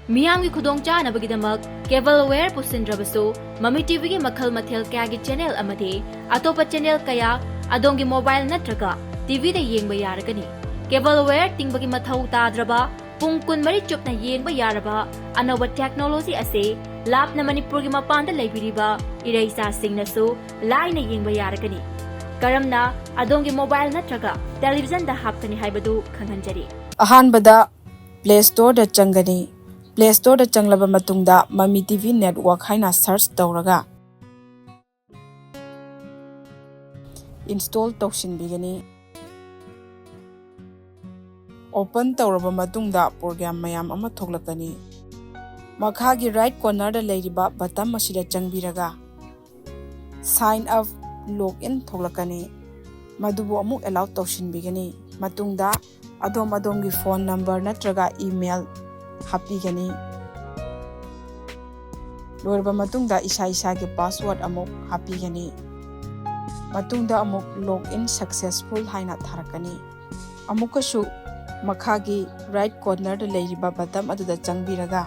Miyamgi khudongchanabagidamak cableware pusindrabasu Mami TV gi makhal mathel kaya gi channel amadi atopa channel kaya adongi mobile natraga TV da yengba yaragani. Cableware tingbagi mathau tadraba pung kunmari chupna yengba yaraba anoba technology ase lapna Manipur gi mapanda laibiriba iraisa singnasu laina yengba yaragani. Karamna adongi mobile natraga television da hapkani haibadu khanganjari. Ahanbada Play Store da changani. Play Store da changlaba matungda Mami TV network haina search tawraga install tawshinbigani. Open tawraba matungda program mayam ama thoglakani. Makhagi right corner da leiriba button masida changbiraga sign up login thoglakani. Madubu amuk allow tawshinbigani. Matungda adom-adomgi phone number natraga email hapigani. Loirba matungda isa ge password amuk hapigani. Matungda amuk login successful haina tharakani. Amukasu makhagi right corner da leiriba button aduda changbiraga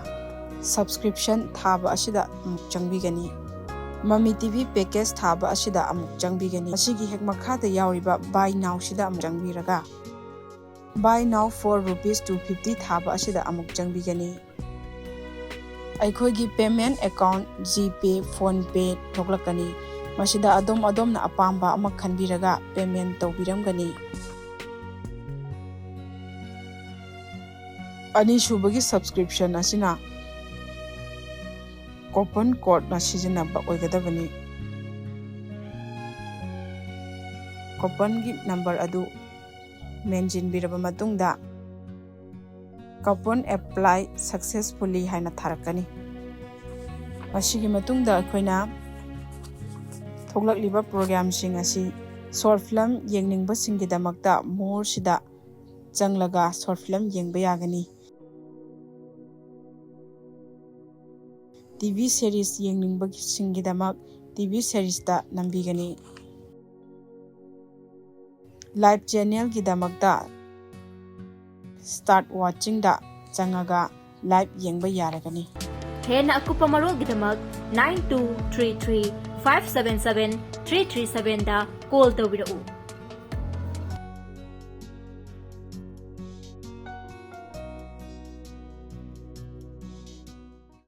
subscription thaba asida amuk changbigani. Mami TV package thaba asida amuk changbigani. Asigi hek makhada yauriba buy now sida amuk changbiraga buy now for rupees 250 thaba asida amuk changbigani. Aikhoigi payment account GPay PhonePe thoklakani. Masida adom na apamba ama khanbiraga payment tawbiramgani. Ani shubagi subscription asina coupon code na sijinaba oigadabani. Coupon gi number adu mention biraba matungda coupon apply successfully haina tharakani. Masigi matungda akoina thoglakliba program sing asi short film yengningba singgidamakta more sida changlaga short film yengba yagani. TV series yengningba singgidamak TV series da nambigani. Live channel gidamakta start watching da changaga live yengba yaragani. Hena akupa marol gidamak 9233 577 337 da call tawbirau.